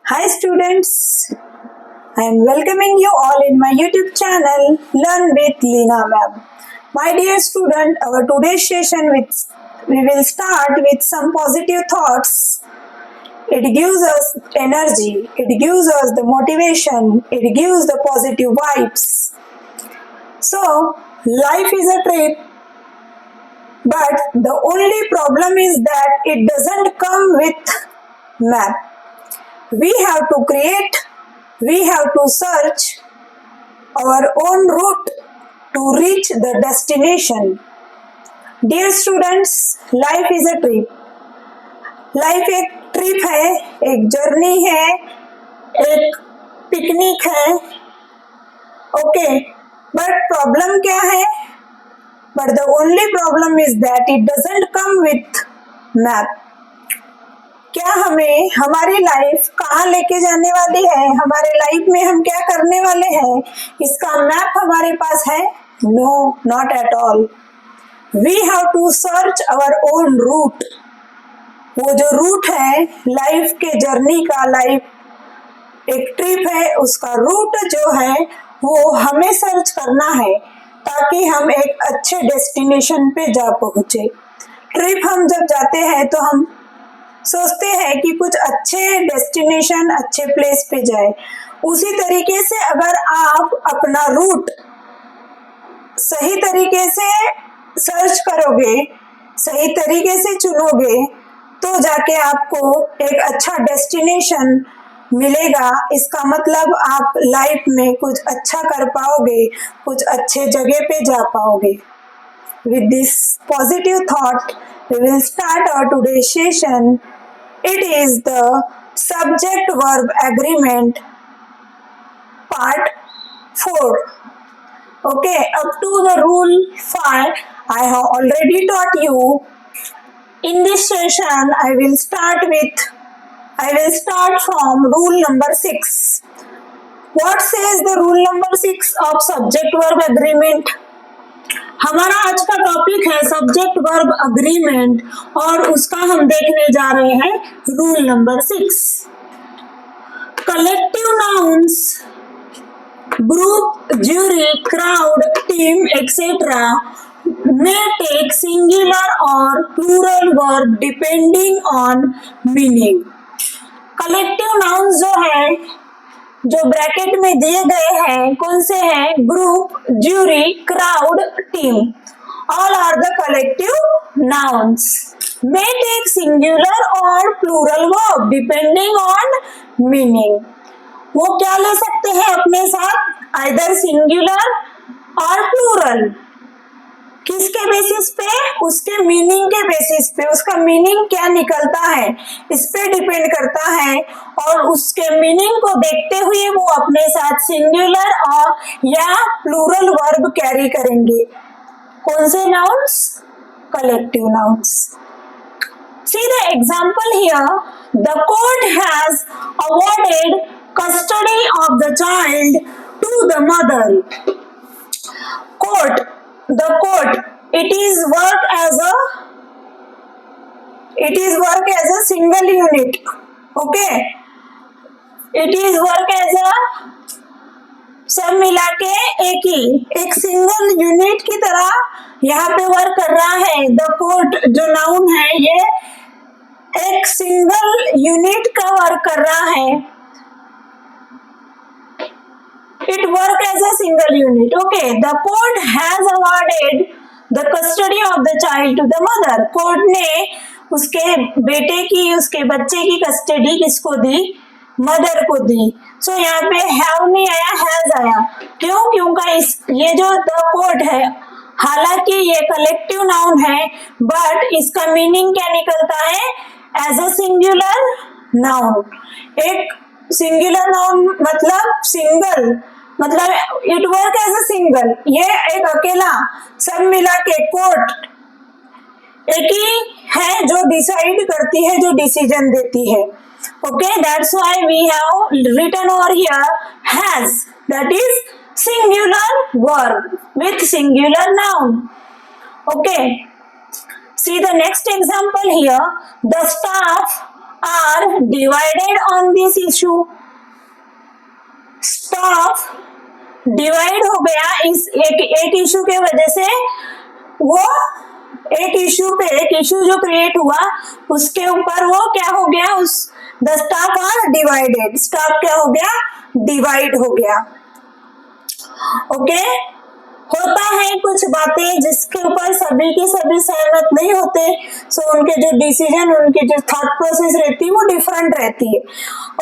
Hi students, I am welcoming you all in my YouTube channel Learn with Leena Ma'am. My dear student, our today's session we will start with some positive thoughts. It gives us energy, it gives us the motivation, it gives the positive vibes. So, life is a trip, but the only problem is that it doesn't come with map. We have to create, we have to search our own route to reach the destination. Dear students, life is a trip. Life एक trip है, एक journey है, एक picnic है. Okay, but problem क्या है? But the only problem is that it doesn't come with map. क्या हमें हमारी लाइफ कहाँ लेके जाने वाली है, हमारे लाइफ में हम क्या करने वाले हैं, इसका मैप हमारे पास है? No, not at all. We have to search our own route. वो जो रूट है लाइफ के जर्नी का, लाइफ एक ट्रिप है, उसका रूट जो है वो हमें सर्च करना है ताकि हम एक अच्छे डेस्टिनेशन पे जा पहुंचे. ट्रिप हम जब जाते हैं तो हम सोचते हैं कि कुछ अच्छे डेस्टिनेशन, अच्छे प्लेस पे जाए. उसी तरीके से अगर आप अपना रूट सही तरीके से सर्च करोगे, सही तरीके से चुनोगे, तो जाके आपको एक अच्छा डेस्टिनेशन मिलेगा. इसका मतलब आप लाइफ में कुछ अच्छा कर पाओगे, कुछ अच्छे जगह पे जा पाओगे. With this positive thought, we will start our today's session. It is the subject-verb agreement, part 4. Okay, up to the rule 5, I have already taught you. In this session, I will start from rule number 6. What says the rule number 6 of subject-verb agreement? हमारा आज का topic है subject verb agreement और उसका हम देखने जा रहे हैं rule number 6. Collective nouns, group, jury, crowd, team etcetera may take singular or plural verb depending on meaning. Collective nouns जो है, जो ब्रैकेट में दिए गए हैं, कौन से हैं? Group, jury, crowd, team. All are the collective nouns. May take singular और plural verb depending on meaning. वो क्या ले सकते हैं अपने साथ? आइदर सिंगुलर और प्लूरल. किसके बेसिस पे? उसके मीनिंग के बेसिस पे. उसका मीनिंग क्या निकलता है इस पे डिपेंड करता है, और उसके मीनिंग को देखते हुए वो अपने साथ सिंगुलर और या प्लूरल वर्ब कैरी करेंगे. कौन से nouns? Collective nouns. See the example here. The court has awarded custody of the child to the mother. Court, the court, it is work as a single unit. Okay, it is work as a, सब मिला के एक single unit की तरह यहाँ पे work कर रहा है. द कोर्ट जो नाउन है ये एक सिंगल यूनिट का वर्क कर रहा है. It work as a single unit. Okay, the court has awarded the custody of the child to the mother. Court ने उसके बेटे की, उसके बच्चे की कस्टडी किसको दी? मदर को दी. सो यहाँ पे हैव नहीं आया, हैज आया. क्यों? क्योंकि ये जो द कोर्ट है, हालांकि ये कलेक्टिव नाउन है, बट इसका मीनिंग क्या निकलता है? As a singular noun. एक सिंगुलर नाउन मतलब सिंगल, मतलब it work as a single. ये एक अकेला, सब मिला के कोर्ट एक ही है जो डिसाइड करती है, जो डिसीजन देती है. Okay, that's why we have written over here has, that is singular verb with singular noun. Okay, see the next example here. The staff are divided on this issue. Staff divide हो गया इस एक issue के वजह से, वो एक issue जो क्रिएट हुआ उसके ऊपर वो क्या हो गया, उस the staff are divided, staff क्या हो गया, डिवाइड हो गया। ओके, होता है कुछ बातें जिसके ऊपर सभी के सभी सहमत नहीं होते, सो उनके जो डिसीजन, उनकी जो थॉट प्रोसेस रहती है वो डिफरेंट रहती है।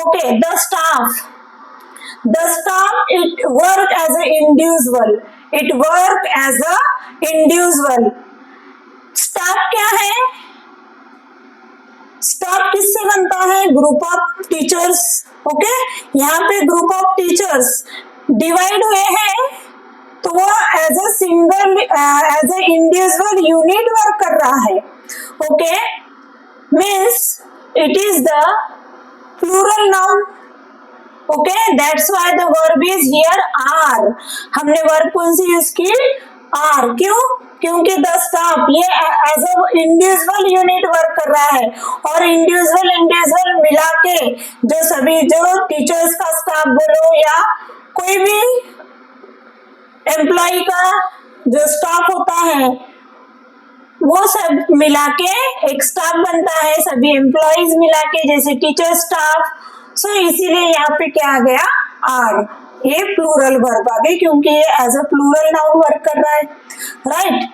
Okay, the staff it work as a individual, it work as a individual। Staff क्या है, स्टाफ किससे बनता है, ग्रुप ऑफ टीचर्स। ओके, यहाँ पे ग्रुप ऑफ टीचर्स डिवाइड हुए हैं तो वो as a single, as a individual unit work कर रहा है। Okay, means it is the plural noun. Okay, that's why the verb is here are. हमने वर्ब कौन सी यूज की, आर। क्यों, क्योंकि द स्टाफ ये as a individual unit work कर रहा है, और इंडिविजुअल मिला के जो सभी, जो टीचर्स का स्टाफ बोलो या कोई भी एम्प्लॉय का जो स्टाफ होता है वो सब मिला के एक स्टाफ बनता है, सभी एम्प्लॉयज मिला के, जैसे टीचर स्टाफ। सो इसीलिए यहाँ पे क्या आ गया, आर। ये प्लूरल वर्ब आ गई क्योंकि ये as a plural noun work कर रहा है, right.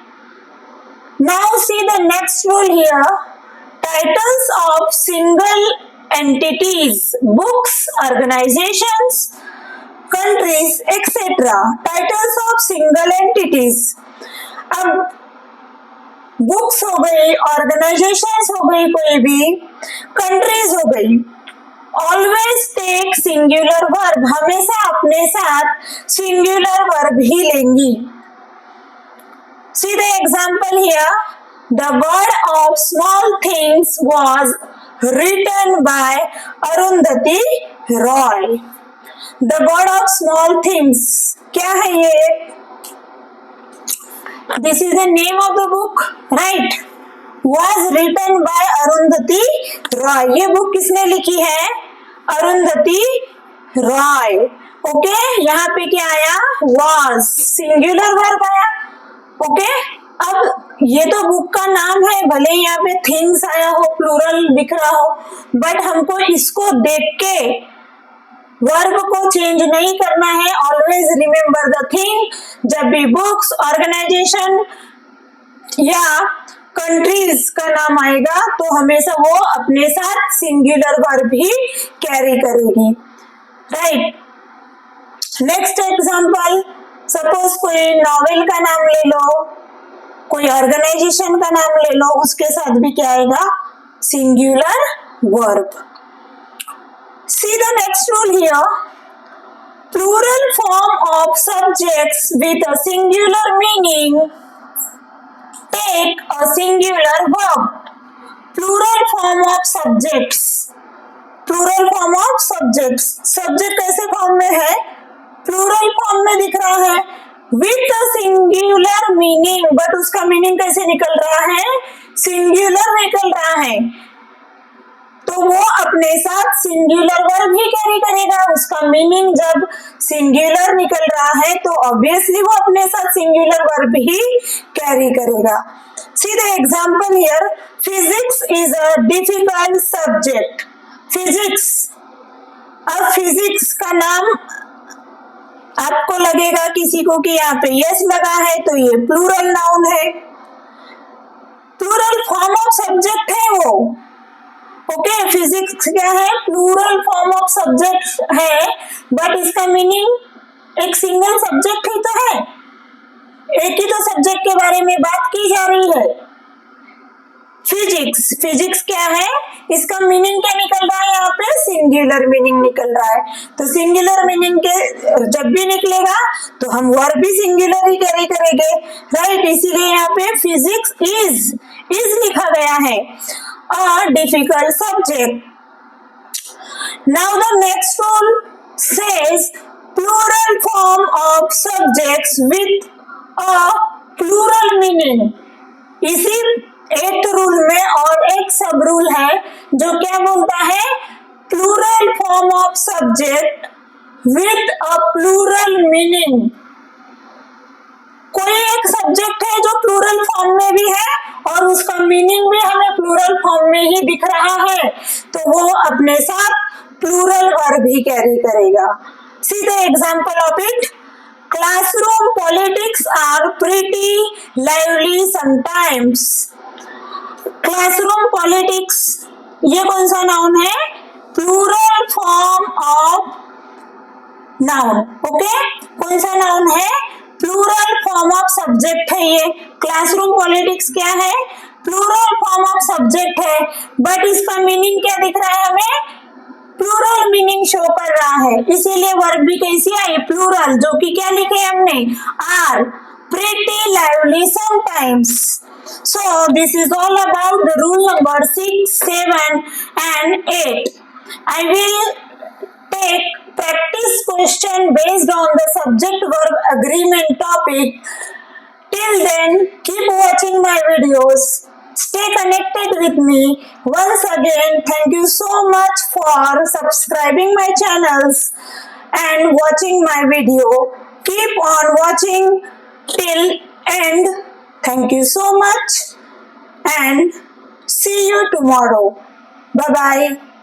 Now see the next rule here, titles of single entities, books, organisations, countries etcetera. Titles of single entities, अब बुक्स हो गई, ऑर्गेनाइजेशंस हो गई, कोई भी कंट्रीज हो गई, ऑलवेज टेक सिंगुलर वर्ब, हमेशा अपने साथ सिंगुलर वर्ब ही लेंगी। See the example here, the word of small things was written by Arundhati Roy. The word of small things क्या है ये, this is the name of the book, right, was written by Arundhati Roy. ये book किसने लिखी है, Arundhati Roy. Okay, यहाँ पे क्या आया, वॉज, सिंगुलर वर्ब आया। ओके, अब ये तो बुक का नाम है, भले यहाँ पे थिंग्स आया हो, प्लूरल दिख रहा हो, बट हमको इसको देख के वर्ब को चेंज नहीं करना है। Always remember the thing. जब भी बुक्स, ऑर्गेनाइजेशन या कंट्रीज का नाम आएगा तो हमेशा वो अपने साथ सिंगुलर वर्ब ही कैरी करेगी, राइट। नेक्स्ट एग्जांपल, सपोज कोई नॉवेल का नाम ले लो, कोई ऑर्गेनाइजेशन का नाम ले लो, उसके साथ भी क्या आएगा, singular verb. See the next rule here, plural form of subjects with a singular meaning take a singular verb. Plural form of subjects, plural form of subjects, subject कैसे फॉर्म में है, प्लूरल फॉर्म में दिख रहा है, with a singular meaning, but उसका meaning कैसे निकल रहा है, सिंगुलर निकल रहा है, तो वो अपने साथ सिंगुलर वर्ब ही कैरी करेगा। उसका मीनिंग जब सिंगुलर निकल रहा है तो ऑब्वियसली वो अपने साथ सिंगुलर वर्ब ही कैरी करेगा। See the example here, physics is a difficult subject. Physics, अब फिजिक्स का नाम आपको लगेगा किसी को कि यहाँ पे यस लगा है तो ये प्लूरल नाउन है, प्लूरल फॉर्म ऑफ सब्जेक्ट है वो। ओके, फिजिक्स क्या है, प्लूरल फॉर्म ऑफ सब्जेक्ट है, बट इसका मीनिंग एक सिंगल सब्जेक्ट ही तो है, एक ही तो सब्जेक्ट के बारे में बात की जा रही है। फिजिक्स, फिजिक्स क्या है, इसका मीनिंग क्या निकल रहा है, यहाँ पे सिंगुलर मीनिंग निकल रहा है। तो सिंगुलर मीनिंग के जब भी निकलेगा तो हम वर्ब भी सिंगुलर ही कैरी करेंगे, राइट। इसीलिए यहाँ पे फिजिक्स इज लिखा गया है, a difficult subject. Now the next rule says plural form of subjects with a plural meaning. इसी एथ रूल में और एक सब रूल है जो क्या बोलता है, plural form of subject with a plural meaning. कोई एक सब्जेक्ट है जो प्लूरल फॉर्म में भी है और उसका मीनिंग भी हमें प्लूरल फॉर्म में ही दिख रहा है, तो वो अपने साथ प्लूरल वर्ब ही कैरी करेगा। See the example of it. Classroom politics are pretty lively sometimes. Classroom politics ये कौन सा नाउन है, plural form of noun. Okay, कौन सा नाउन है, प्लूरल फॉर्म ऑफ सब्जेक्ट है ये। क्लासरूम पॉलिटिक्स क्या है, प्लूरल फॉर्म ऑफ सब्जेक्ट है, बट इसका मीनिंग क्या दिख रहा है हमें, प्लूरल मीनिंग शो कर रहा है, इसीलिए वर्ब भी कैसी आई, प्लूरल, जो कि क्या लिखे हमने, are pretty lively sometimes. So this is all about the rule number 6, 7 and 8. I will take practice question based on the subject verb agreement topic. Till then, keep watching my videos. Stay connected with me. Once again, thank you so much for subscribing my channels and watching my video. Keep on watching till end. Thank you so much and see you tomorrow. Bye bye.